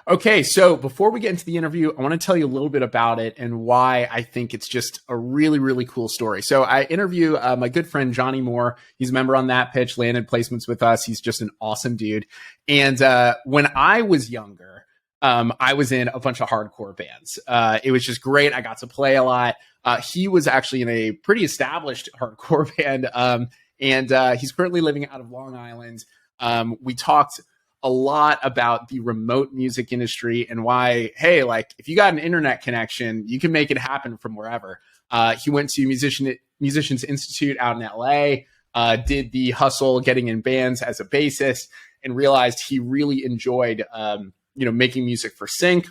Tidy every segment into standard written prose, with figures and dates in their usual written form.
Okay, so before we get into the interview, I want to tell you a little bit about it and why I think it's just a really, really cool story. So I interview my good friend, Johnny Moore. He's a member on That Pitch, landed placements with us. He's just an awesome dude. And when I was younger, I was in a bunch of hardcore bands. It was just great. I got to play a lot. He was actually in a pretty established hardcore band, and he's currently living out of Long Island. We talked a lot about the remote music industry and why, hey, like if you got an internet connection, you can make it happen from wherever. He went to Musicians Institute out in LA, did the hustle getting in bands as a bassist, and realized he really enjoyed, making music for sync,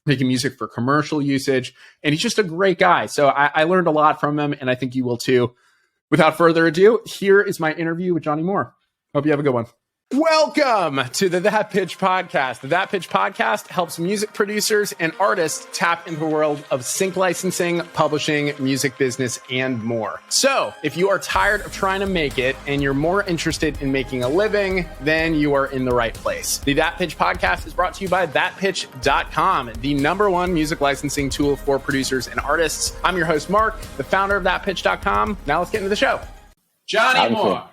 making music for commercial usage. And he's just a great guy. So I learned a lot from him, and I think you will too. Without further ado, here is my interview with Johnny Moore. Hope you have a good one. Welcome to the That Pitch Podcast. The That Pitch Podcast helps music producers and artists tap into the world of sync licensing, publishing, music business, and more. So if you are tired of trying to make it and you're more interested in making a living, then you are in the right place. The That Pitch Podcast is brought to you by thatpitch.com, the #1 music licensing tool for producers and artists. I'm your host, Mark, the founder of thatpitch.com. Now let's get into the show. Johnny Moore.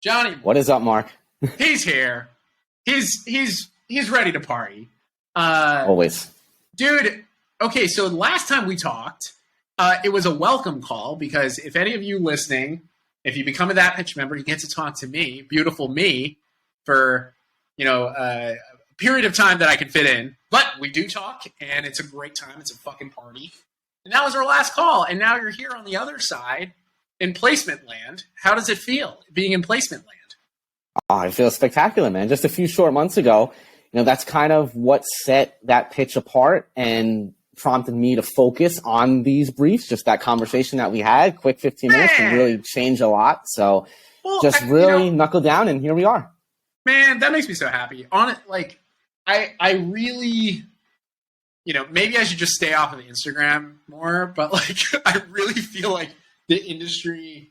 Johnny. What is up, Mark? He's here. He's ready to party. Always. Dude, okay, so last time we talked, it was a welcome call because if any of you listening, if you become a That Pitch member, you get to talk to me, beautiful me, for, a period of time that I can fit in. But we do talk, and it's a great time. It's a fucking party. And that was our last call, and now you're here on the other side in placement land. How does it feel being in placement land? Oh, I feel spectacular, man. Just a few short months ago, that's kind of what set That Pitch apart and prompted me to focus on these briefs. Just that conversation that we had, quick 15 minutes, can really change a lot. So knuckle down, and here we are. Man, that makes me so happy. I really, maybe I should just stay off of the Instagram more, but I really feel like the industry,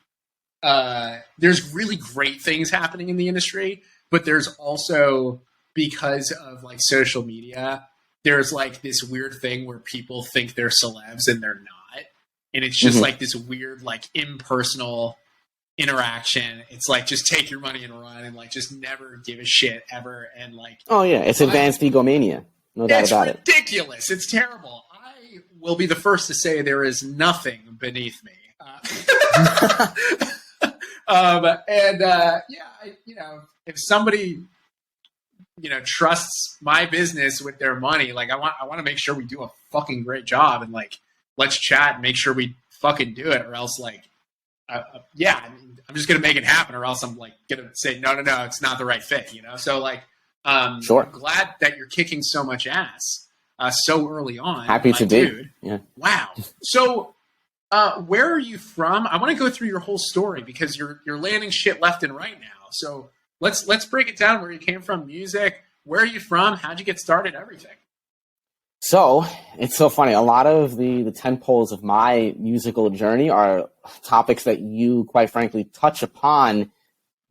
there's really great things happening in the industry, but there's also, because of social media, there's this weird thing where people think they're celebs and they're not. And it's just this weird, impersonal interaction. It's just take your money and run and just never give a shit ever. And oh yeah, it's advanced egomania. No doubt about it. It's ridiculous. It's terrible. I will be the first to say there is nothing beneath me. If somebody, trusts my business with their money, I want to make sure we do a fucking great job and let's chat and make sure we fucking do it, or else I'm just going to make it happen, or else I'm going to say, no, it's not the right fit, So sure. I'm glad that you're kicking so much ass so early on. Happy to dude. be. Yeah. Wow. So, where are you from? I want to go through your whole story because you're landing shit left and right now. So let's break it down. Where you came from, music. Where are you from? How'd you get started? Everything. So it's so funny. A lot of the 10 poles of my musical journey are topics that you, quite frankly, touch upon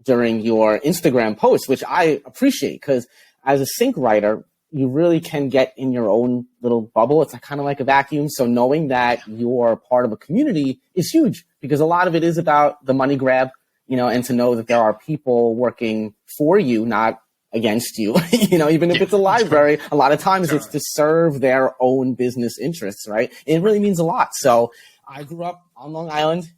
during your Instagram posts, which I appreciate because as a sync writer, you really can get in your own little bubble. It's kind of like a vacuum. So knowing that you're part of a community is huge because a lot of it is about the money grab, and to know that there are people working for you, not against you, even if it's a library, a lot of times it's to serve their own business interests, right? It really means a lot. So I grew up on Long Island,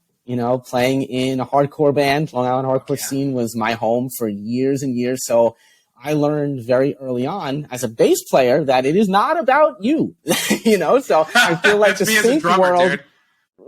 playing in a hardcore band. Long Island hardcore scene was my home for years and years. So I learned very early on as a bass player that it is not about you, so I feel like the sync world, dude.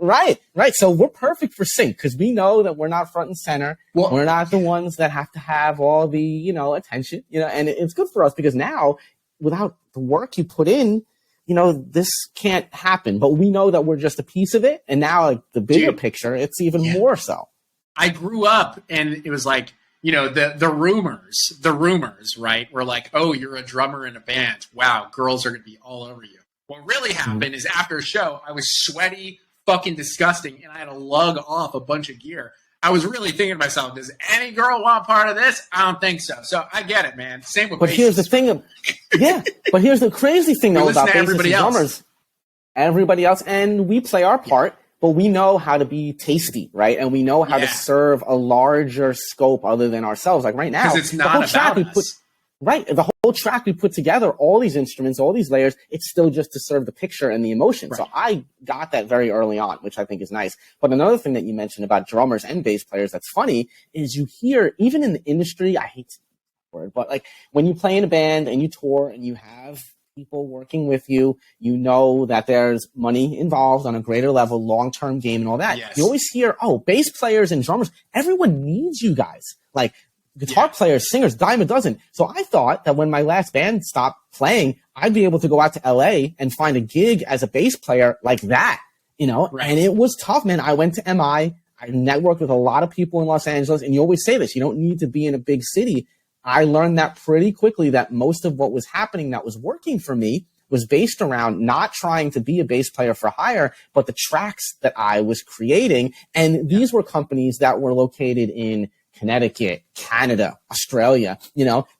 Right. So we're perfect for sync because we know that we're not front and center. Well, we're not the ones that have to have all the, attention, and it's good for us because now without the work you put in, this can't happen, but we know that we're just a piece of it. And now the bigger picture, it's even more so. I grew up and it was the rumors, right? Were oh, you're a drummer in a band. Wow, girls are going to be all over you. What really happened is after a show, I was sweaty, fucking disgusting, and I had to lug off a bunch of gear. I was really thinking to myself, does any girl want part of this? I don't think so. So I get it, man. Same with But bassists. here's the thing. But here's the crazy thing, though, about bassists and drummers. Everybody else, and we play our part, but we know how to be tasty, right? And we know how to serve a larger scope other than ourselves. Like right now, because it's not about us. The whole track we put together, all these instruments, all these layers, it's still just to serve the picture and the emotion. Right. So I got that very early on, which I think is nice. But another thing that you mentioned about drummers and bass players that's funny is you hear, even in the industry, I hate to use that word, but like when you play in a band and you tour and you have people working with you, you know that there's money involved on a greater level, long-term game and all that. Yes. You always hear, bass players and drummers, everyone needs you guys. Like, guitar players, singers, dime a dozen. So I thought that when my last band stopped playing, I'd be able to go out to LA and find a gig as a bass player like that, Right. And it was tough, man. I went to MI. I networked with a lot of people in Los Angeles. And you always say this, you don't need to be in a big city. I learned that pretty quickly, that most of what was happening that was working for me was based around not trying to be a bass player for hire, but the tracks that I was creating. And these were companies that were located in Connecticut, Canada, Australia,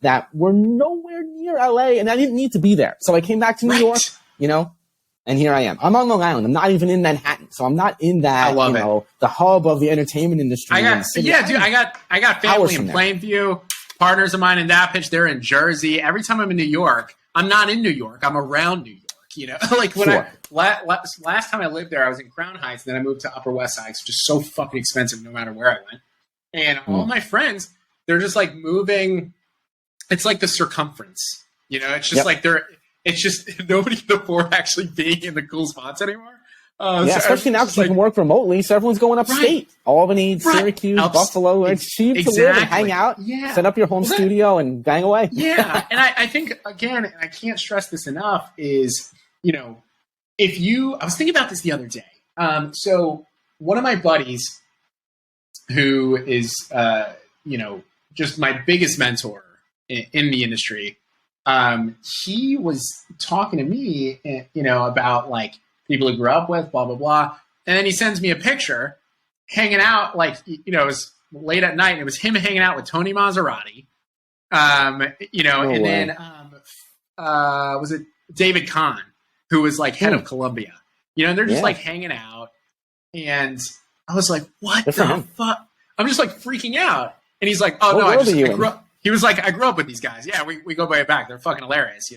that were nowhere near LA, and I didn't need to be there. So I came back to New York, and here I am. I'm on Long Island. I'm not even in Manhattan. So I'm not in that, the hub of the entertainment industry. Dude, I got family in Plainview, partners of mine in that pitch. They're in Jersey. Every time I'm in New York, I'm not in New York. I'm around New York, like when last time I lived there, I was in Crown Heights, and then I moved to Upper West Side, which is so fucking expensive no matter where I went. And all my friends, they're just like moving. It's like the circumference, it's just like it's just nobody can afford actually being in the cool spots anymore. Especially now because you can work remotely. So everyone's going upstate. Right. Albany, Syracuse, Buffalo, where it's cheap to live and hang out, set up your home studio and bang away. Yeah. And I think, again, and I can't stress this enough, is, I was thinking about this the other day. So one of my buddies, who is, just my biggest mentor in the industry, he was talking to me, about like people he grew up with, blah, blah, blah. And then he sends me a picture hanging out, like, it was late at night, and it was him hanging out with Tony Maserati, then was it David Kahn, who was like head of Columbia, and they're just like hanging out. And I was like, what the fuck? I'm just like freaking out. And he's like, oh, no, I grew up. He was like, I grew up with these guys. Yeah, we go way back. They're fucking hilarious,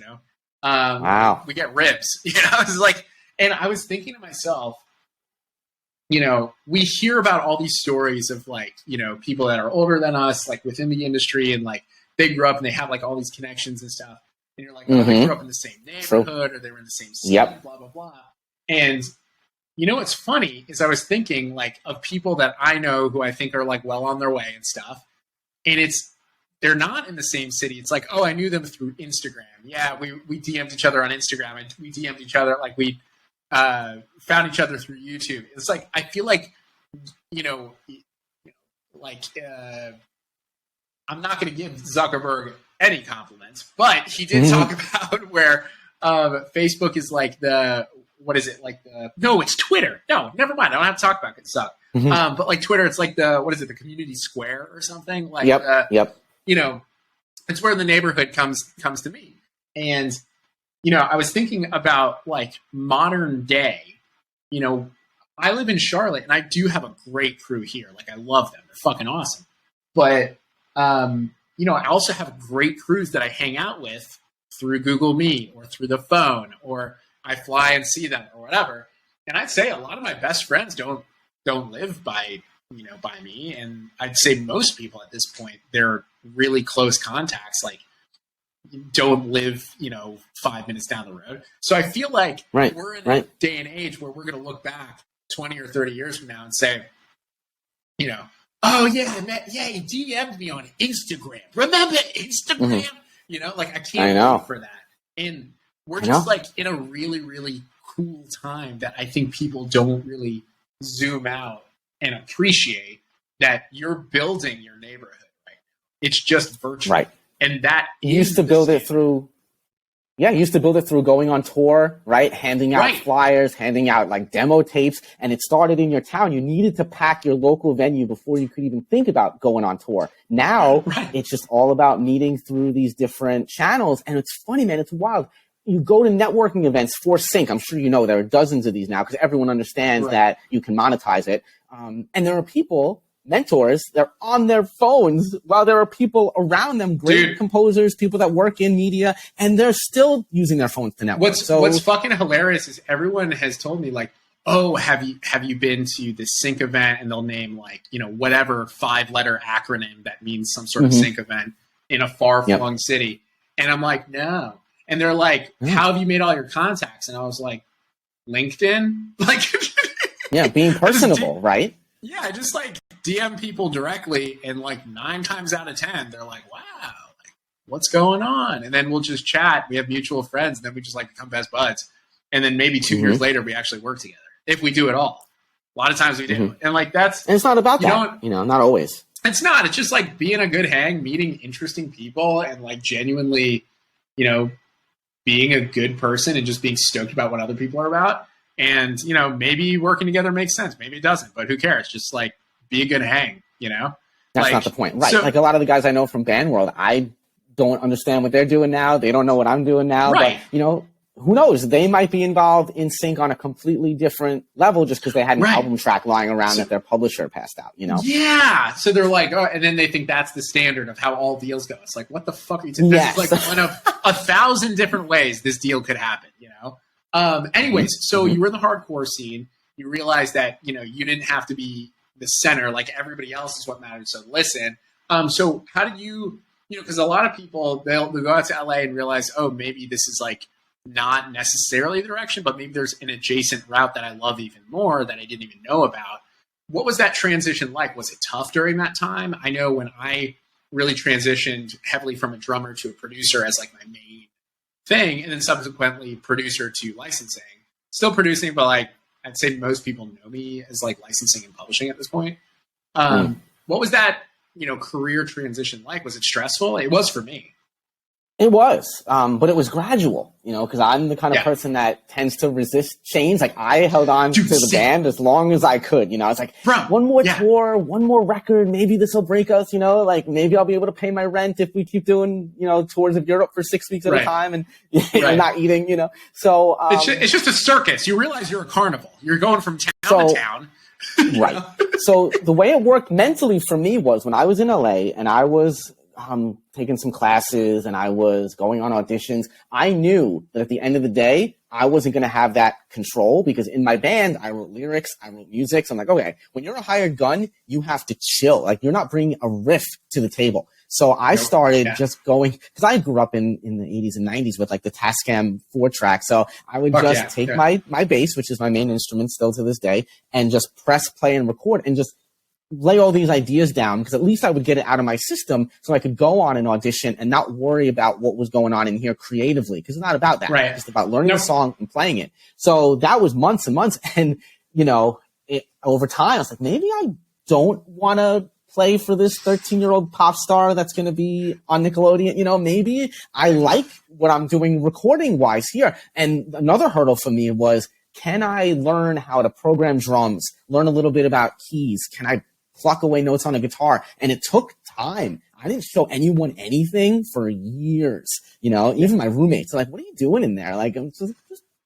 Wow. We get ribs, It's like, and I was thinking to myself, we hear about all these stories of like, people that are older than us, like within the industry, and like they grew up and they have like all these connections and stuff. And you're like, they grew up in the same neighborhood, or they were in the same city, blah, blah, blah. And what's funny is I was thinking like of people that I know who I think are like well on their way and stuff. And they're not in the same city. It's like, I knew them through Instagram. Yeah, we DM'd each other on Instagram, and we DM'd each other, like we found each other through YouTube. It's like, I feel like, I'm not going to give Zuckerberg any compliments, but he did talk about where Facebook is like what is it? Like no, it's Twitter. No, never mind. I don't have to talk about it. Suck. But like Twitter, it's like the community square or something. Like, it's where the neighborhood comes to me. And, I was thinking about like modern day, I live in Charlotte, and I do have a great crew here. Like, I love them. They're fucking awesome. But, I also have great crews that I hang out with through Google Meet or through the phone, or I fly and see them or whatever. And I'd say a lot of my best friends don't live by me. And I'd say most people at this point, they're really close contacts, like don't live, 5 minutes down the road. So I feel like we're in a day and age where we're going to look back 20 or 30 years from now and say, oh yeah, man, he DM'd me on Instagram. Remember Instagram? I can't wait for that. And we're just like in a really, really cool time that I think people don't really zoom out and appreciate, that you're building your neighborhood right now. It's just virtual. Right. And that you used to build it through Yeah, you used to build it through going on tour, right? Handing out Right. flyers, handing out like demo tapes, and it started in your town. You needed to pack your local venue before you could even think about going on tour. Now Right. it's just all about meeting through these different channels. And it's funny, man, it's wild. You go to networking events for Sync. I'm sure you know there are dozens of these now because everyone understands Right. that you can monetize it. And there are people, mentors, they're on their phones while there are people around them, great composers, people that work in media, and they're still using their phones to network. What's fucking hilarious is everyone has told me like, oh, have you been to this sync event? And they'll name like, whatever 5-letter acronym that means some sort of sync event in a far-flung city. And I'm like, no. And they're like, how have you made all your contacts? And I was like, LinkedIn? Like, yeah, being personable, right? Yeah, I just like DM people directly, and like 9 times out of 10, they're like, wow, like, what's going on? And then we'll just chat. We have mutual friends, and then we just like become best buds. And then maybe 2 years later, we actually work together, if we do it all. A lot of times we do. And like and it's not about that, not always. It's not. It's just like being a good hang, meeting interesting people, and like genuinely, being a good person and just being stoked about what other people are about. And, maybe working together makes sense. Maybe it doesn't, but who cares? Just like be a good hang, That's like, not the point. Right. So, like a lot of the guys I know from band world, I don't understand what they're doing now. They don't know what I'm doing now. Right. But, who knows? They might be involved in Sync on a completely different level just because they had an album track lying around that their publisher passed out, Yeah. So they're like, oh, and then they think that's the standard of how all deals go. It's like, what the fuck are you doing? This is like one of 1,000 different ways this deal could happen, Anyways, so you were in the hardcore scene. You realized that, you didn't have to be the center. Like everybody else is what matters. So listen. So how did you, because a lot of people, they'll go out to LA and realize, oh, maybe this is like not necessarily the direction, but maybe there's an adjacent route that I love even more that I didn't even know about. What was that transition like? Was it tough during that time? I know when I really transitioned heavily from a drummer to a producer as like my main thing, and then subsequently producer to licensing. Still producing, but like I'd say most people know me as like licensing and publishing at this point. What was that, career transition like? Was it stressful? It was for me. It was, but it was gradual, because I'm the kind of person that tends to resist change. Like I held on to the band as long as I could, I was like, one more tour, one more record, maybe this will break us, like maybe I'll be able to pay my rent if we keep doing, tours of Europe for 6 weeks at a time and not eating, So it's just a circus. You realize you're a carnival. You're going from town to town. Right. So the way it worked mentally for me was when I was in LA and I was taking some classes and I was going on auditions, I knew that at the end of the day, I wasn't going to have that control because in my band, I wrote lyrics, I wrote music. So I'm like, okay, when you're a hired gun, you have to chill. Like you're not bringing a riff to the table. So I started just going, because I grew up in the 80s and 90s with like the Tascam 4-track. So I would take my bass, which is my main instrument still to this day, and just press play and record and just lay all these ideas down because at least I would get it out of my system so I could go on an audition and not worry about what was going on in here creatively because it's not about that. It's just about learning the song and playing it. So that was months and months. And, over time, I was like, maybe I don't want to play for this 13-year-old pop star that's going to be on Nickelodeon. Maybe I like what I'm doing recording-wise here. And another hurdle for me was, can I learn how to program drums, learn a little bit about keys? Can I pluck away notes on a guitar? And it took time. I didn't show anyone anything for years, even my roommates are like, what are you doing in there? Like, I'm just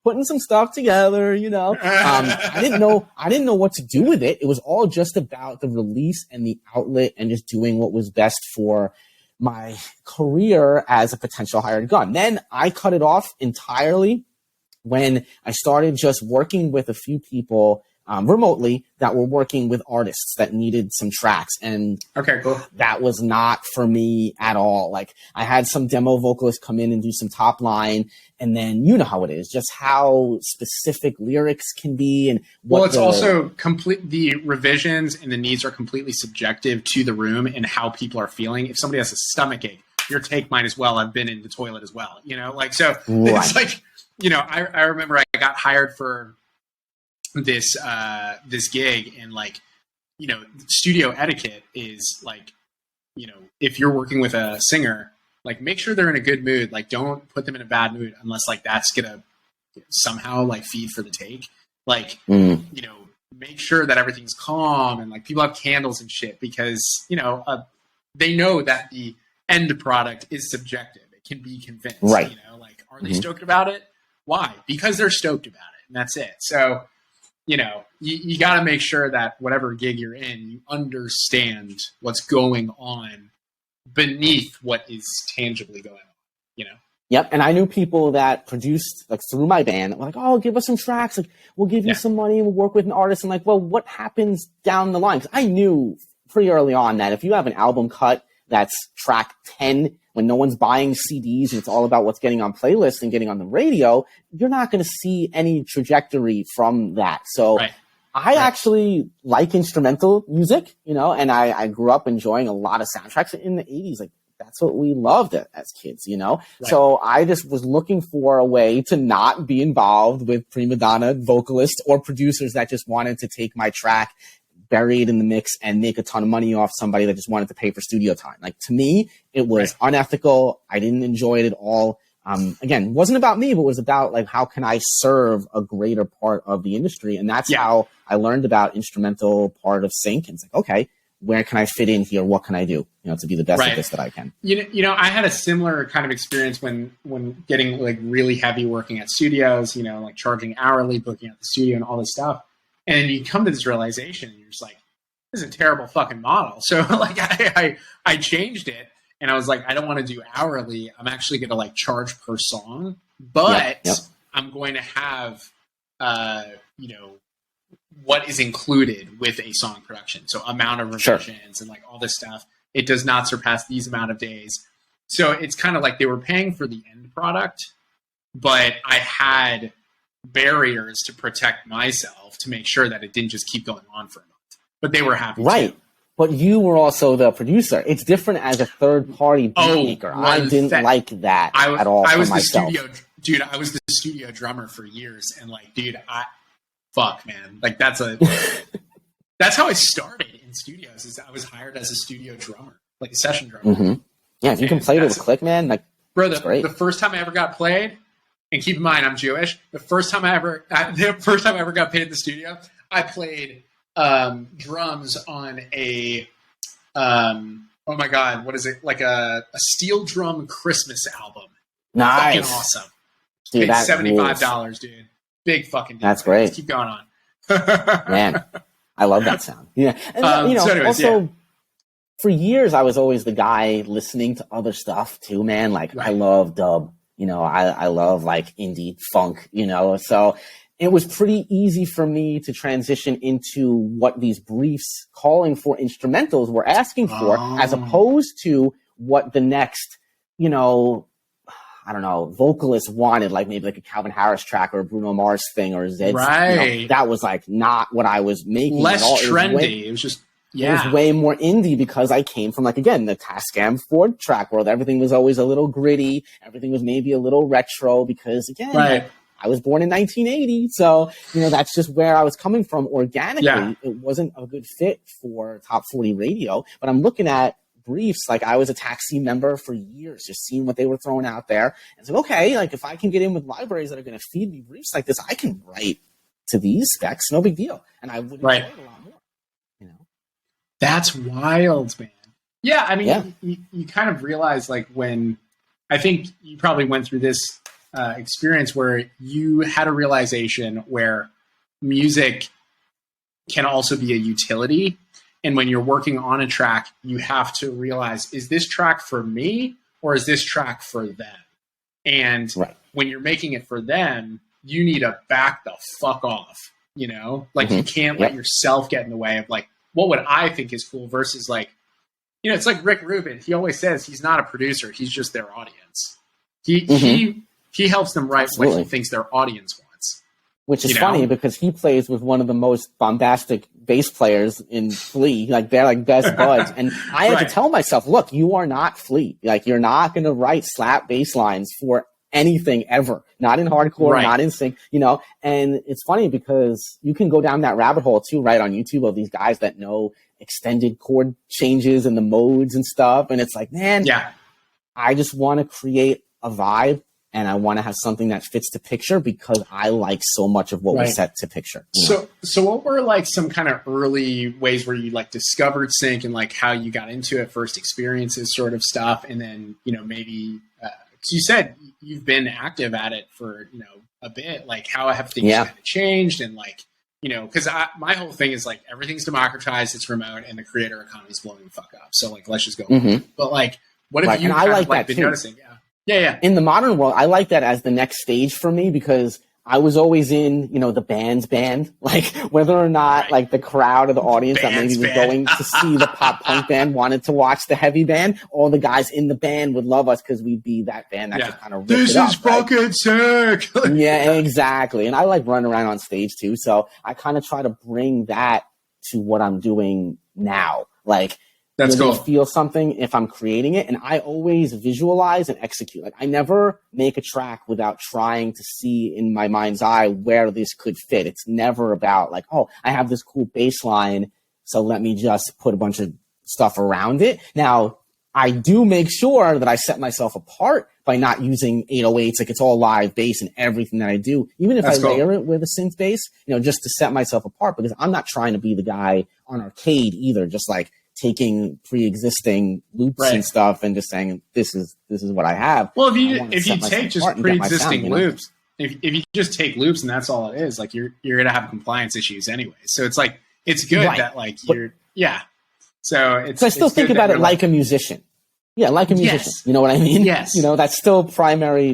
putting some stuff together, I didn't know what to do with it. It was all just about the release and the outlet and just doing what was best for my career as a potential hired gun. Then I cut it off entirely when I started just working with a few people remotely that were working with artists that needed some tracks. And that was not for me at all. Like I had some demo vocalists come in and do some top line. And then you know how it is, just how specific lyrics can be. And it's also the revisions and the needs are completely subjective to the room and how people are feeling. If somebody has a stomach ache, your take might as well have been in the toilet as well. It's like, I remember I got hired for this gig and studio etiquette is like, if you're working with a singer, like make sure they're in a good mood. Like don't put them in a bad mood unless like that's gonna somehow like feed for the take. Like, you know, make sure that everything's calm and like people have candles and shit because, you know, they know that the end product is subjective. It can be convinced, right. You know, like, are they stoked about it? Why? Because they're stoked about it. And that's it. So, you know, you got to make sure that whatever gig you're in, you understand what's going on beneath what is tangibly going on, you know? Yep, and I knew people that produced like through my band, like, oh, give us some tracks, like we'll give you some money, we'll work with an artist, and like, well, what happens down the line? 'Cause I knew pretty early on that if you have an album cut that's track 10, when no one's buying CDs and it's all about what's getting on playlists and getting on the radio, you're not going to see any trajectory from that. So I actually like instrumental music, you know, and I grew up enjoying a lot of soundtracks in the 80s, like. That's what we loved as kids, you know? So I just was looking for a way to not be involved with prima donna vocalists or producers that just wanted to take my track, bury it in the mix, and make a ton of money off somebody that just wanted to pay for studio time. Like, to me, it was unethical. I didn't enjoy it at all. Again, it wasn't about me, but it was about, like, how can I serve a greater part of the industry? And that's how I learned about instrumental part of sync. And it's like, okay, where can I fit in here? What can I do, you know, to be the best at this that I can? You know, I had a similar kind of experience when getting like really heavy working at studios, you know, like charging hourly, booking at the studio and all this stuff. And you come to this realization and you're just like, this is a terrible fucking model. So like I changed it and I was like, I don't want to do hourly. I'm actually going to like charge per song, but I'm going to have, you know, what is included with a song production. So amount of revisions and like all this stuff, it does not surpass these amount of days. So it's kind of like they were paying for the end product, but I had barriers to protect myself to make sure that it didn't just keep going on for a month, but they were happy. Too. But you were also the producer. It's different as a third party beat maker. I didn't like that at all. I was myself. I was the studio drummer for years. And like, dude, fuck, man. Like that's how I started in studios. Is I was hired as a studio drummer, like a session drummer. Yeah, if you can play to a click, man, like bro. The first time I ever got played, and keep in mind I'm Jewish. The first time I ever got paid in the studio, I played drums on a oh my god, what is it? Like a steel drum Christmas album. Nice, fucking awesome. Dude, paid $75, dude. Big fucking deal. That's great. Let's keep going on. Man, I love that sound. Yeah. And, you know, so anyways, also, for years, I was always the guy listening to other stuff too, man. Like, I love dub. You know, I love, like, indie funk, you know. So it was pretty easy for me to transition into what these briefs calling for instrumentals were asking for, as opposed to what the next, you know, I don't know, vocalists wanted, like maybe like a Calvin Harris track or a Bruno Mars thing or a Zed. Right. You know, that was like not what I was making. Less at all. trendy. It was just, it was way more indie because I came from, like, again, the Tascam Ford track world. Everything was always a little gritty. Everything was maybe a little retro because, again, like, I was born in 1980. So, you know, that's just where I was coming from organically. Yeah. It wasn't a good fit for Top 40 radio. But I'm looking at briefs, like I was a Taxi member for years, just seeing what they were throwing out there. And so, okay, like if I can get in with libraries that are going to feed me briefs like this, I can write to these specs, no big deal. And I would enjoy it a lot more, you know? That's wild, man. Yeah, I mean, you kind of realize, like, when, I think you probably went through this experience where you had a realization where music can also be a utility. And when you're working on a track, you have to realize, is this track for me or is this track for them? And when you're making it for them, you need to back the fuck off, you know? Like, you can't let yourself get in the way of, like, what would I think is cool versus, like, you know, it's like Rick Rubin. He always says he's not a producer. He's just their audience. He helps them write what he thinks their audience wants. Which is funny because he plays with one of the most bombastic bass players in Flea. Like, they're like best buds. And I had to tell myself, look, you are not Flea. Like, you're not going to write slap bass lines for anything ever. Not in hardcore, not in sync, you know. And it's funny because you can go down that rabbit hole too, right, on YouTube of these guys that know extended chord changes and the modes and stuff. And it's like, man, I just want to create a vibe, and I want to have something that fits the picture because I like so much of what was set to picture. So what were like some kind of early ways where you like discovered sync and like how you got into it, first experiences sort of stuff, and then maybe you said you've been active at it for a bit. Like how have things kind of changed, and like because my whole thing is like everything's democratized, it's remote, and the creator economy is blowing the fuck up. So like let's just go. But like, what have you kind of like been noticing? Yeah. In the modern world, I like that as the next stage for me because I was always in, the band's band, like whether or not like the crowd or the audience that maybe was going to see the pop punk band wanted to watch the heavy band, all the guys in the band would love us because we'd be that band that just kind of ripped it up. This is fucking sick. Yeah, exactly. And I like running around on stage too. So I kind of try to bring that to what I'm doing now. Like, that's cool. Feel something if I'm creating it, and I always visualize and execute. Like I never make a track without trying to see in my mind's eye where this could fit. It's never about like, oh, I have this cool bass line, so let me just put a bunch of stuff around it. Now, I do make sure that I set myself apart by not using 808s. Like it's all live bass and everything that I do, even if I layer it with a synth bass, just to set myself apart because I'm not trying to be the guy on arcade either, just like taking pre-existing loops and stuff and just saying this is what I have. Well, if you take just pre-existing loops, if you just take loops and that's all it is, like you're gonna have compliance issues anyway. So it's like it's good that like you're So it's. So I still think about it like a musician. Yeah, like a musician. Yes. You know what I mean? Yes. That's still primary.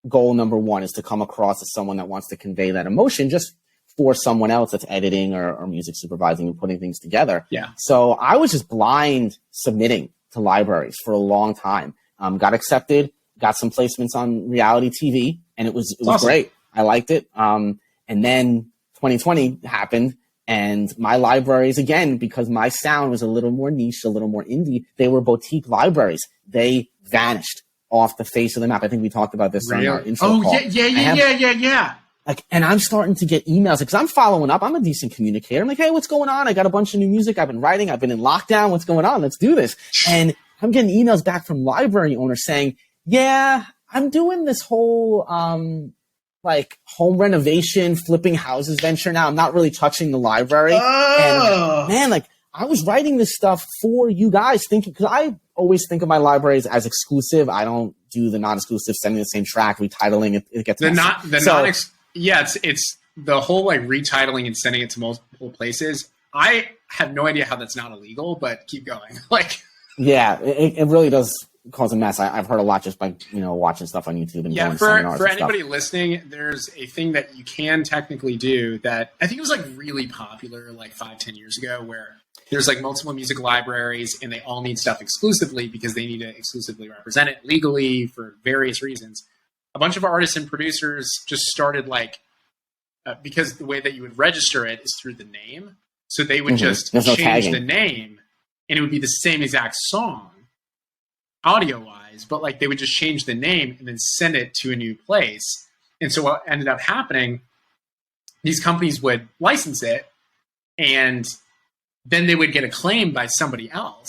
Goal number one is to come across as someone that wants to convey that emotion. Just for someone else that's editing or music supervising and putting things together. Yeah. So I was just blind submitting to libraries for a long time. Got accepted, got some placements on reality TV, and it was awesome. Great. I liked it. And then 2020 happened, and my libraries, again, because my sound was a little more niche, a little more indie, they were boutique libraries. They vanished off the face of the map. I think we talked about this on our info call. Yeah. Like, and I'm starting to get emails because I'm following up. I'm a decent communicator. I'm like, hey, what's going on? I got a bunch of new music. I've been writing. I've been in lockdown. What's going on? Let's do this. And I'm getting emails back from library owners saying, yeah, I'm doing this whole, like home renovation, flipping houses venture now. I'm not really touching the library. And man, like I was writing this stuff for you guys thinking, because I always think of my libraries as exclusive. I don't do the non-exclusive, sending the same track, retitling it gets it's the whole like retitling and sending it to multiple places. I have no idea how that's not illegal, but keep going. Like, yeah, it really does cause a mess. I've heard a lot just by watching stuff on YouTube and going to seminars. For anybody listening, there's a thing that you can technically do that I think it was like really popular like 5-10 years ago, where there's like multiple music libraries and they all need stuff exclusively because they need to exclusively represent it legally for various reasons. A bunch of artists and producers just started like, because the way that you would register it is through the name. So they would just change the name and it would be the same exact song audio wise, but like they would just change the name and then send it to a new place. And so what ended up happening, these companies would license it and then they would get a claim by somebody else.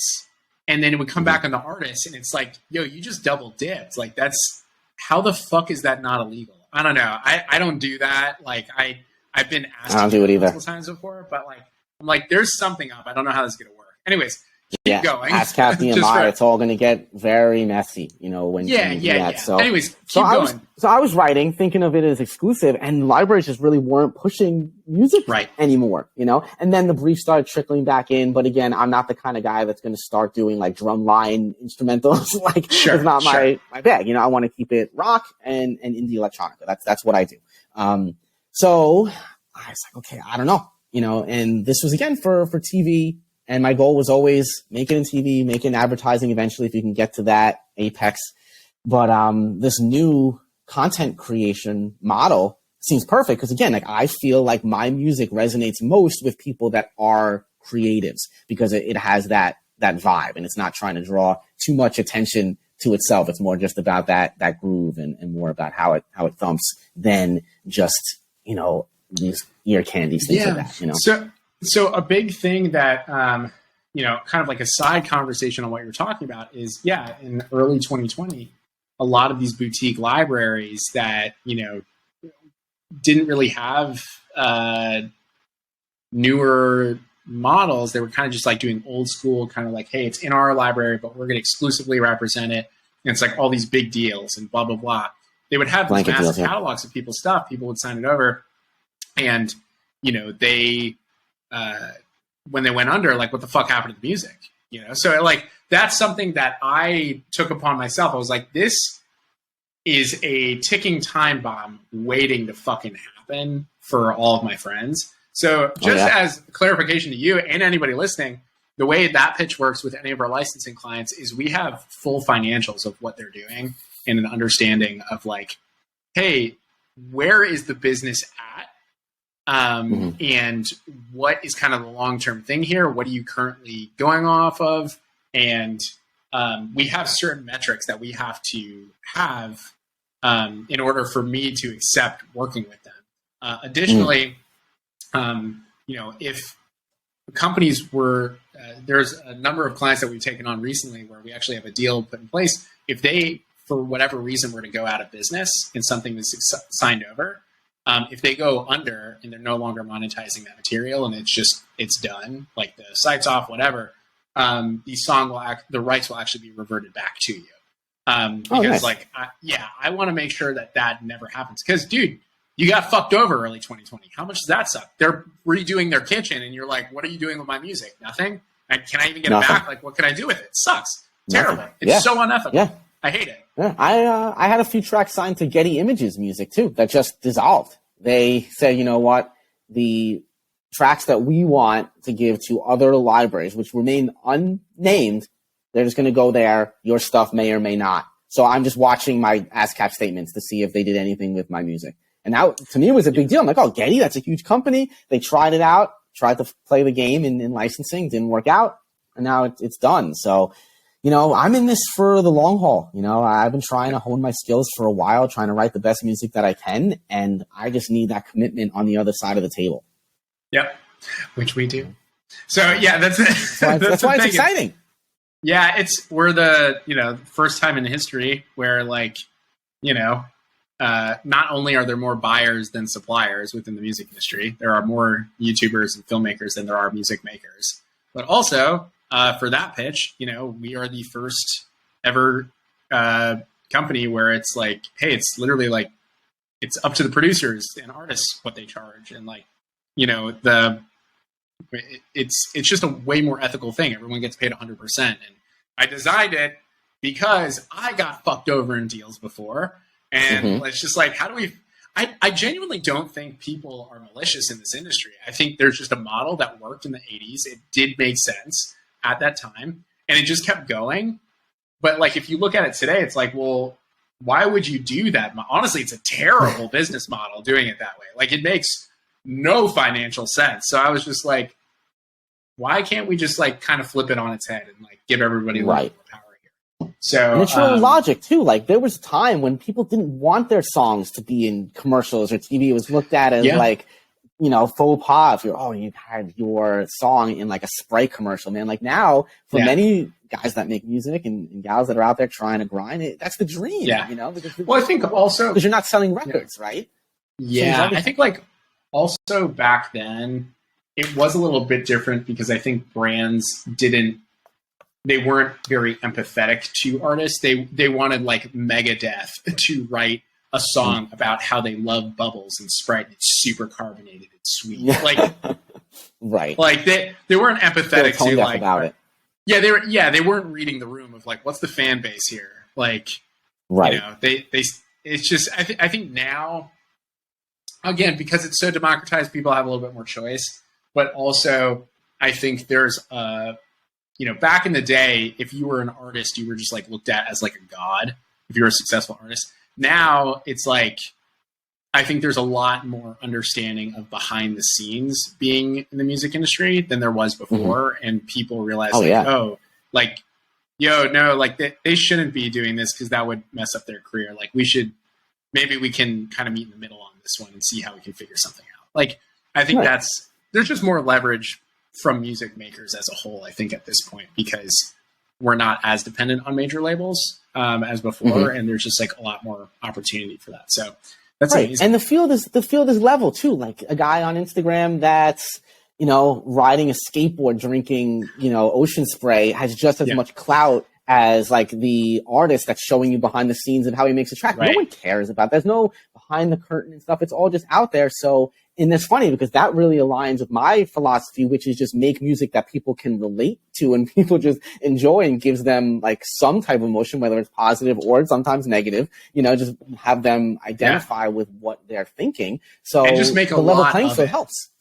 And then it would come back on the artist and it's like, yo, you just double dipped. Like that's, how the fuck is that not illegal? I don't know. I don't do that. Like I've been asked to do it either multiple times before, but like I'm like, there's something up. I don't know how this is gonna work. Anyways, keep going. Ask Kathy and Mara. It's all gonna get very messy, when you do that. So anyways, keep going. I was writing, thinking of it as exclusive, and libraries just really weren't pushing music anymore, And then the brief started trickling back in, but again, I'm not the kind of guy that's going to start doing like drumline instrumentals. Like it's not my bag. I want to keep it rock and indie electronica. That's what I do. So I was like, okay, I don't know, and this was again for TV. And my goal was always make it in TV, make it in advertising eventually if you can get to that apex. But this new content creation model seems perfect because, again, like I feel like my music resonates most with people that are creatives because it has that vibe and it's not trying to draw too much attention to itself. It's more just about that groove and more about how it thumps than just, these ear candies, things like that, So a big thing that, kind of like a side conversation on what you're talking about is, in early 2020, a lot of these boutique libraries that, didn't really have newer models. They were kind of just like doing old school, kind of like, hey, it's in our library, but we're going to exclusively represent it. And it's like all these big deals and blah, blah, blah. They would have these massive catalogs of people's stuff. People would sign it over. And, they, when they went under, like, what the fuck happened to the music? So like, that's something that I took upon myself. I was like, this is a ticking time bomb waiting to fucking happen for all of my friends. So just as clarification to you and anybody listening, the way that pitch works with any of our licensing clients is we have full financials of what they're doing and an understanding of like, hey, where is the business at? And what is kind of the long-term thing here? What are you currently going off of? And we have certain metrics that we have to have in order for me to accept working with them. Additionally, if companies were, there's a number of clients that we've taken on recently where we actually have a deal put in place. If they, for whatever reason, were to go out of business and something was signed over, if they go under and they're no longer monetizing that material and it's done, like the site's off, whatever, the rights will actually be reverted back to you. Because I want to make sure that never happens. Because, dude, you got fucked over early 2020. How much does that suck? They're redoing their kitchen, and you're like, what are you doing with my music? Nothing? Can I even get it back? Like, what can I do with it? It sucks. Terrible. It's so unethical. Yeah. I hate it. Yeah. I had a few tracks signed to Getty Images music, too, that just dissolved. They said, you know what? The tracks that we want to give to other libraries, which remain unnamed, they're just going to go there. Your stuff may or may not. So I'm just watching my ASCAP statements to see if they did anything with my music. And that, to me, was a big deal. I'm like, oh, Getty, that's a huge company. They tried it out, tried to play the game in licensing, didn't work out, and now it's done. So, I'm in this for the long haul. I've been trying to hone my skills for a while, trying to write the best music that I can, and I just need that commitment on the other side of the table. Yep, which we do. So, that's why it's exciting. We're the, first time in history where, like, not only are there more buyers than suppliers within the music industry, there are more YouTubers and filmmakers than there are music makers. But also, for that pitch, we are the first ever company where it's like, hey, it's literally like, it's up to the producers and artists what they charge. And like, it's just a way more ethical thing. Everyone gets paid 100%. And I designed it because I got fucked over in deals before. And it's just like, how do we, I genuinely don't think people are malicious in this industry. I think there's just a model that worked in the 80s. It did make sense at that time, and it just kept going. But like, if you look at it today, it's like, well, why would you do that? Honestly, it's a terrible business model doing it that way. Like, it makes no financial sense. So I was just like, why can't we just like kind of flip it on its head and like give everybody a little more power here? So, and it's your logic too. Like, there was a time when people didn't want their songs to be in commercials or TV. It was looked at as like, faux pas. If you had your song in like a Sprite commercial, man. Like, now, for many guys that make music and gals that are out there trying to grind it, that's the dream. Yeah. Well, I think also because you're not selling records, right? Yeah, I think like also back then it was a little bit different because I think brands they weren't very empathetic to artists. They wanted like Megadeth to write a song about how they love bubbles and Sprite. It's super carbonated. It's sweet. Like, right. Like they weren't empathetic to like about it. Yeah, they weren't reading the room of like, what's the fan base here? Like, right. It's just, I think now, again, because it's so democratized, people have a little bit more choice, but also I think there's back in the day, if you were an artist, you were just like looked at as like a god if you were a successful artist. Now it's like, I think there's a lot more understanding of behind the scenes being in the music industry than there was before. And people realize they shouldn't be doing this because that would mess up their career. Like, maybe we can kind of meet in the middle on this one and see how we can figure something out. Like, I think there's just more leverage from music makers as a whole, I think, at this point, because we're not as dependent on major labels as before, and there's just like a lot more opportunity for that. So that's amazing. And the field is level too. Like a guy on Instagram that's, you know, riding a skateboard, drinking, you know, ocean spray has just as much clout as like the artist that's showing you behind the scenes of how he makes a track. No one cares about that. There's no behind the curtain and stuff. It's all just out there. So, and it's funny because that really aligns with my philosophy, which is just make music that people can relate to and people just enjoy and gives them like some type of emotion, whether it's positive or sometimes negative, you know, just have them identify with what they're thinking. So and just make the level playing field helps.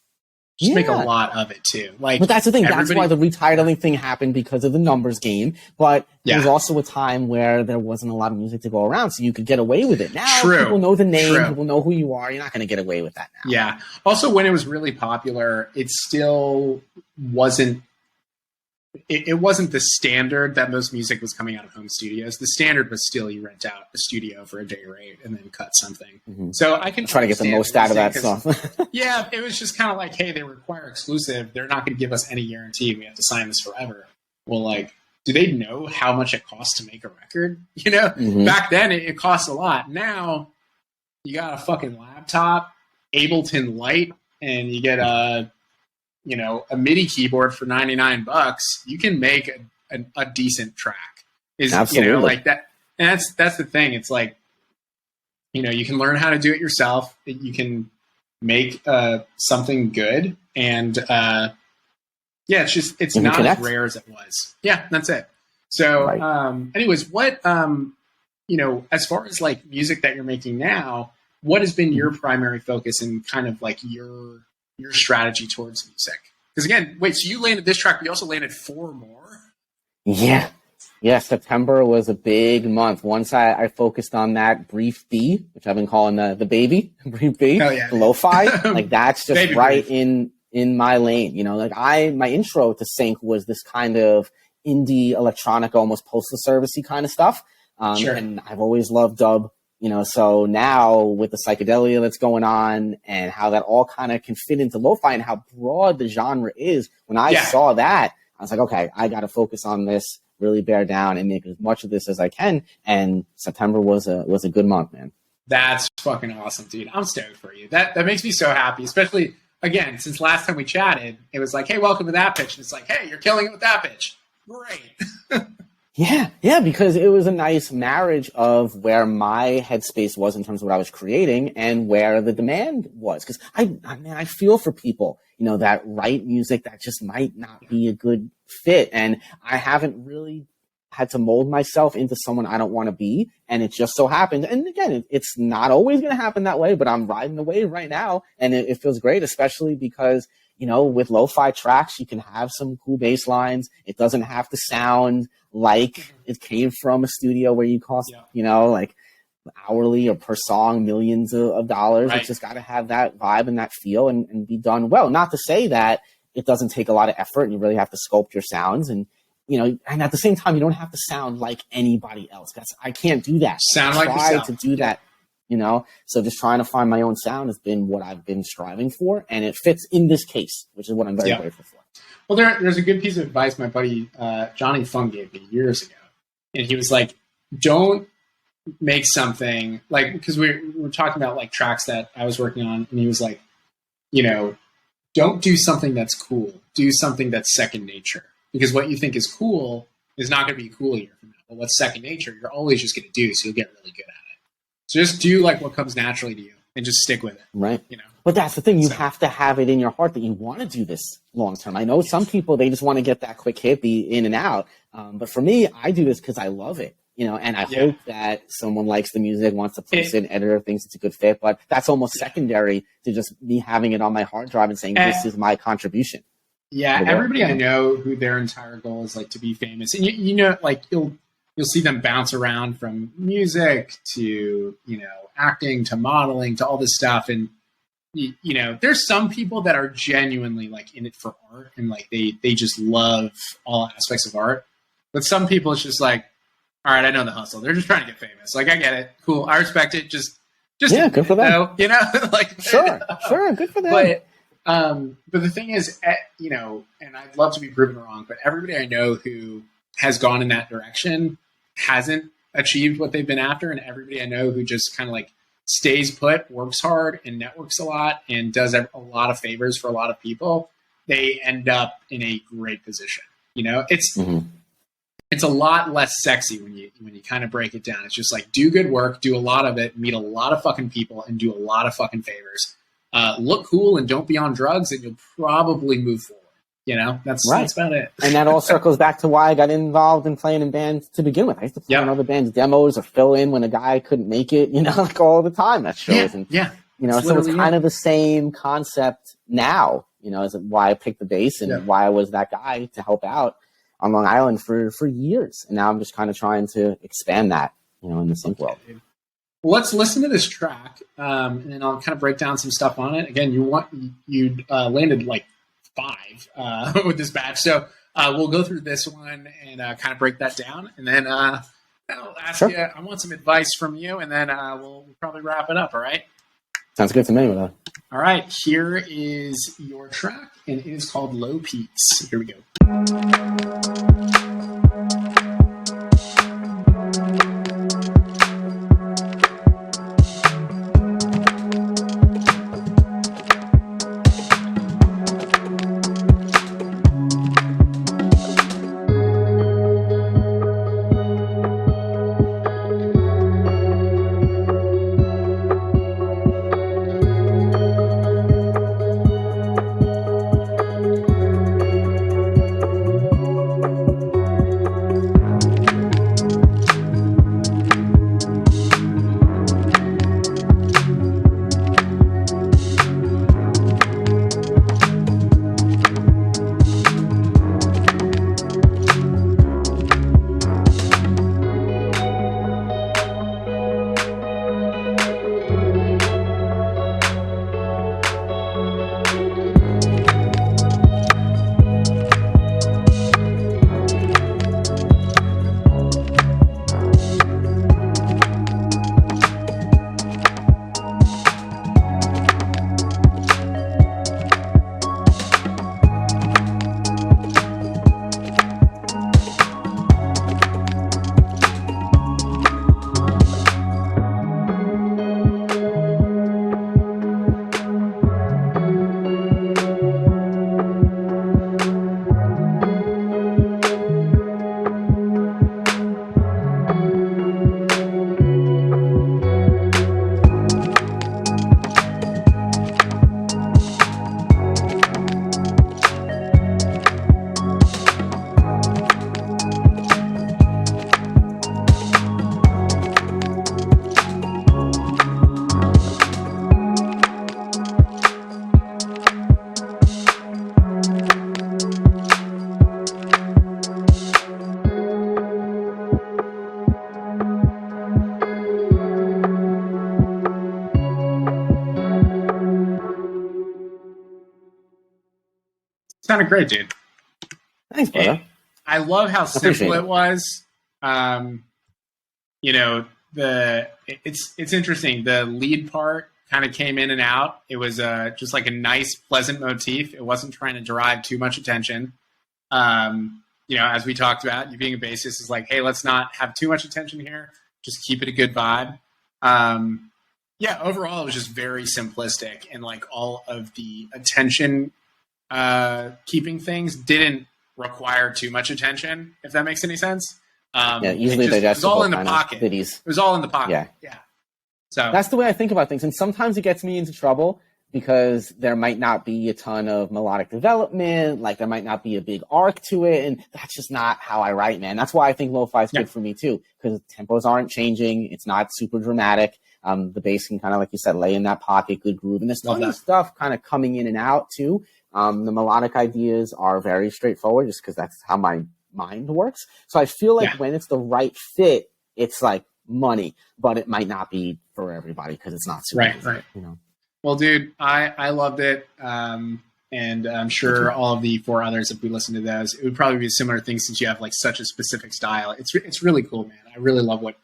Just make a lot of it too. Like, but that's the thing. That's why the retitling thing happened, because of the numbers game. But there was also a time where there wasn't a lot of music to go around, so you could get away with it. Now people know the name, people know who you are. You're not going to get away with that now. Yeah. Also, when it was really popular, it still wasn't. It wasn't the standard that most music was coming out of home studios. The standard was still you rent out a studio for a day rate and then cut something. So I can try to get the most out of that stuff. Yeah, it was just kind of like, hey, they require exclusive. They're not going to give us any guarantee. We have to sign this forever. Well, like, do they know how much it costs to make a record? You know, back then it cost a lot. Now you got a fucking laptop, Ableton Lite, and you get a MIDI keyboard for $99, you can make a decent track. Absolutely. You know, like that. And that's the thing. It's like, you know, you can learn how to do it yourself. You can make something good. And it's not as rare as it was. Yeah, that's it. So anyways, what, you know, as far as like music that you're making now, what has been your primary focus and kind of like your strategy towards music? Because again, so you landed this track, but you also landed 4 more. Yeah. September was a big month. Once I focused on that Brief B, which I've been calling the baby Brief B, the lo-fi, like that's just right in my lane. You know, like my intro to Sync was this kind of indie electronica, almost postal servicey kind of stuff. And I've always loved dub. You know, so now with the psychedelia that's going on and how that all kind of can fit into lo-fi and how broad the genre is, when I saw that, I was like, okay, I got to focus on this, really bear down and make as much of this as I can. And September was a good month, man. That's fucking awesome, dude. I'm stoked for you. That makes me so happy, especially, again, since last time we chatted, it was like, hey, welcome to That Pitch. And it's like, hey, you're killing it with That Pitch. Great. Yeah, because it was a nice marriage of where my headspace was in terms of what I was creating and where the demand was. Because I feel for people, you know, that write music that just might not be a good fit. And I haven't really had to mold myself into someone I don't want to be. And it just so happened. And again, it's not always going to happen that way, but I'm riding the wave right now. And it feels great, especially because, you know, with lo-fi tracks, you can have some cool bass lines. It doesn't have to sound like it came from a studio where you cost, you know, like hourly or per song, millions of dollars. It's just got to have that vibe and that feel and be done well. Not to say that it doesn't take a lot of effort and you really have to sculpt your sounds. And, you know, and at the same time, you don't have to sound like anybody else. I can't do that. Sound like yourself. To do that. You know, so just trying to find my own sound has been what I've been striving for, and it fits in this case, which is what I'm very grateful for. Well, there's a good piece of advice my buddy Johnny Fung gave me years ago, and he was like, "Don't make something like," because we were talking about like tracks that I was working on, and he was like, "You know, don't do something that's cool. Do something that's second nature, because what you think is cool is not going to be cool a year from now. But what's second nature, you're always just going to do, so you'll get really good at it." So just do like what comes naturally to you and just stick with it. Right. You know. But that's the thing. You have to have it in your heart that you want to do this long term. I know some people, they just want to get that quick hit, be in and out. But for me, I do this because I love it. You know, and I hope that someone likes the music, wants to place it, editor thinks it's a good fit. But that's almost secondary to just me having it on my hard drive and saying, this is my contribution. Yeah. Everybody I know who their entire goal is like to be famous. And you know, like you'll see them bounce around from music to, you know, acting to modeling to all this stuff. And, you know, there's some people that are genuinely like in it for art and like they just love all aspects of art. But some people it's just like, all right, I know the hustle. They're just trying to get famous. Like, I get it. Cool. I respect it. Just good for them. though, you know, like, sure. Good for them. But But the thing is, you know, and I'd love to be proven wrong, but everybody I know who has gone in that direction hasn't achieved what they've been after. And everybody I know who just kind of like stays put, works hard and networks a lot and does a lot of favors for a lot of people, they end up in a great position. You know, it's a lot less sexy when you kind of break it down. It's just like, do good work, do a lot of it, meet a lot of fucking people, and do a lot of fucking favors. Look cool and don't be on drugs, and you'll probably move forward. You know, that's about it. And that all circles back to why I got involved in playing in bands to begin with. I used to play on other bands' demos or fill in when a guy couldn't make it, you know, like all the time at shows. You know, so it's kind of the same concept now, you know, as why I picked the bass and why I was that guy to help out on Long Island for years. And now I'm just kind of trying to expand that, you know, in the sync world. Well, let's listen to this track, and then I'll kind of break down some stuff on it. Again, you landed like 5 with this batch, so we'll go through this one and kind of break that down, and then I'll ask you. I want some advice from you, and then we'll probably wrap it up. All right? Sounds good to me. All right, here is your track, and it is called Low Peaks. Here we go. Sounded great, dude. Thanks, brother. I love how simple it was. You know, it's interesting. The lead part kind of came in and out. It was just like a nice, pleasant motif. It wasn't trying to derive too much attention. You know, as we talked about, you being a bassist is like, hey, let's not have too much attention here. Just keep it a good vibe. Yeah, overall, it was just very simplistic, and like all of the attention keeping things didn't require too much attention, if that makes any sense. Yeah, usually it was all in the pocket. It was all in the pocket. Yeah. So that's the way I think about things, and sometimes it gets me into trouble because there might not be a ton of melodic development, like there might not be a big arc to it, and that's just not how I write, man. That's why I think lo-fi is good for me too, because tempos aren't changing, it's not super dramatic. The bass can kind of, like you said, lay in that pocket, good groove, and there's tons of stuff kind of coming in and out too. The melodic ideas are very straightforward, just because that's how my mind works. So I feel like when it's the right fit, it's like money, but it might not be for everybody because it's not super easy, right. You know. Well, dude, I loved it. And I'm sure all of the 4 others, if we listen to those, it would probably be a similar thing since you have like such a specific style. It's really cool, man. I really love what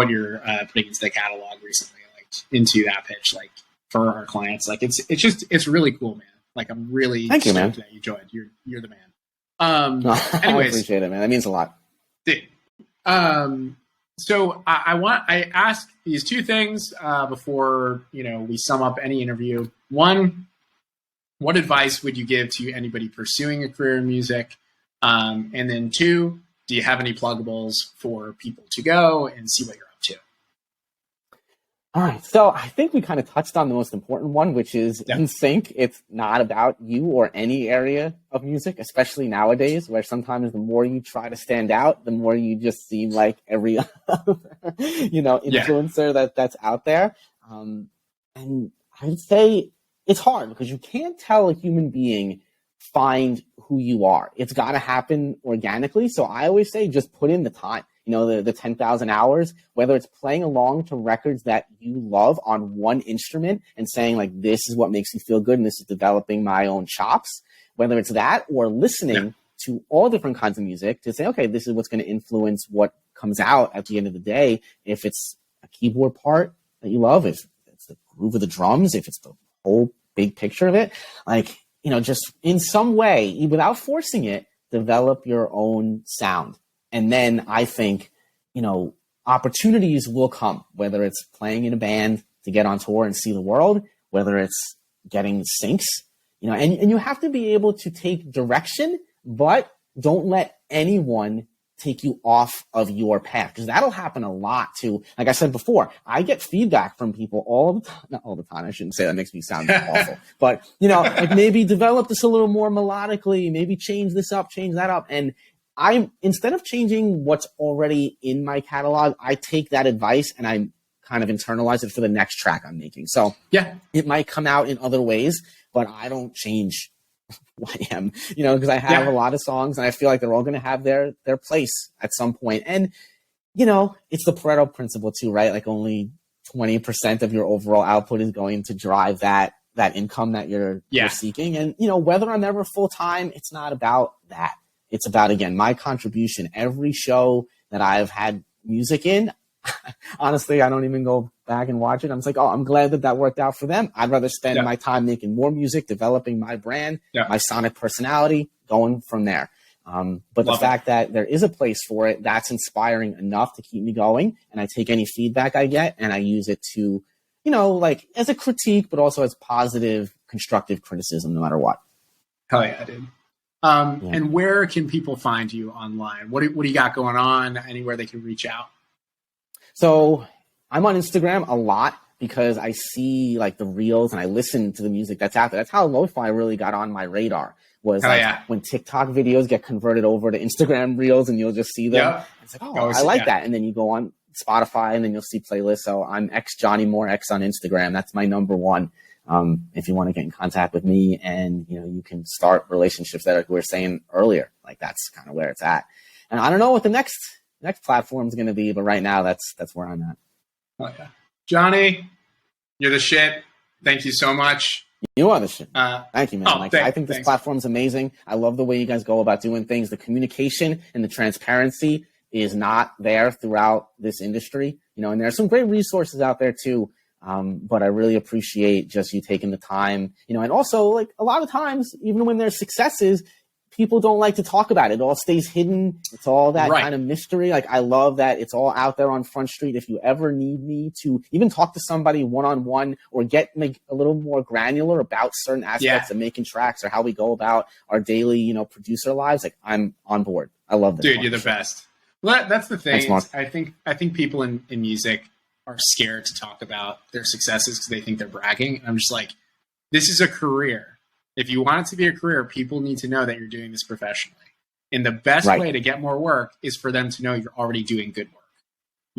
you're putting into the catalog recently, like into that pitch, like for our clients. Like it's really cool, man. Like, I'm really Thank you, man. that you joined. You're the man. No, I Anyways, appreciate it, man. That means a lot. dude, so I ask these two things before we sum up any interview. One, what advice would you give to anybody pursuing a career in music? And then two, do you have any pluggables for people to go and see what you're up to? All right. So I think we kind of touched on the most important one, which is in sync. It's not about you or any area of music, especially nowadays, where sometimes the more you try to stand out, the more you just seem like every other, influencer that's out there. And I'd say it's hard because you can't tell a human being find who you are. It's got to happen organically. So I always say just put in the time. The 10,000 hours, whether it's playing along to records that you love on one instrument and saying like, this is what makes me feel good and this is developing my own chops, whether it's that or listening to all different kinds of music to say, okay, this is what's going to influence what comes out at the end of the day. If it's a keyboard part that you love, if it's the groove of the drums, if it's the whole big picture of it, like, just in some way, without forcing it, develop your own sound. And then I think, opportunities will come, whether it's playing in a band to get on tour and see the world, whether it's getting syncs, and you have to be able to take direction, but don't let anyone take you off of your path, because that'll happen a lot too. Like I said before, I get feedback from people all the time, not all the time. I shouldn't say that, makes me sound awful, but like maybe develop this a little more melodically, maybe change this up, change that up. And instead of changing what's already in my catalog, I take that advice and I kind of internalize it for the next track I'm making. So it might come out in other ways, but I don't change who I am, because I have a lot of songs and I feel like they're all going to have their place at some point. And, it's the Pareto principle too, right? Like only 20% of your overall output is going to drive that income that you're seeking. And, whether I'm ever full-time, it's not about that. It's about, again, my contribution. Every show that I've had music in, honestly, I don't even go back and watch it. I'm just like, oh, I'm glad that worked out for them. I'd rather spend my time making more music, developing my brand, my sonic personality, going from there. But the fact that there is a place for it, that's inspiring enough to keep me going. And I take any feedback I get and I use it to, like as a critique, but also as positive, constructive criticism, no matter what. Hell yeah, dude. And where can people find you online? What do you got going on? Anywhere they can reach out? So I'm on Instagram a lot because I see like the reels and I listen to the music that's out there. That's how lo-fi really got on my radar, was when TikTok videos get converted over to Instagram reels and you'll just see them. It's like, I like that. And then you go on Spotify and then you'll see playlists. So I'm X Johnny Moore X on Instagram. That's my number one. If you want to get in contact with me and, you can start relationships that like we were saying earlier, like that's kind of where it's at. And I don't know what the next platform is going to be, but right now that's where I'm at. Oh yeah. Johnny, you're the shit. Thank you so much. You are the shit. Thank you, man. I think this platform's amazing. I love the way you guys go about doing things. The communication and the transparency is not there throughout this industry, and there's some great resources out there too. But I really appreciate just you taking the time, and also like a lot of times, even when there's successes, people don't like to talk about it. It all stays hidden. It's all that kind of mystery. Like I love that it's all out there on Front Street. If you ever need me to even talk to somebody one-on-one or get like a little more granular about certain aspects of making tracks or how we go about our daily, producer lives, like I'm on board. I love this. Dude, you're the best. Well, that's the thing. Thanks, I think people in music are scared to talk about their successes because they think they're bragging. I'm just like, this is a career. If you want it to be a career, people need to know that you're doing this professionally. And the best way to get more work is for them to know you're already doing good work.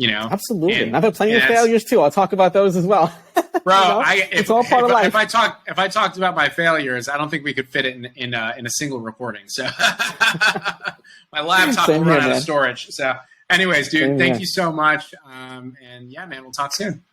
Absolutely. And I've had plenty of failures too. I'll talk about those as well. Bro, it's all part of life. If I talked about my failures, I don't think we could fit it in a single recording. So my laptop will run out of storage. So anyways, dude, thank you so much. And yeah, man, we'll talk soon.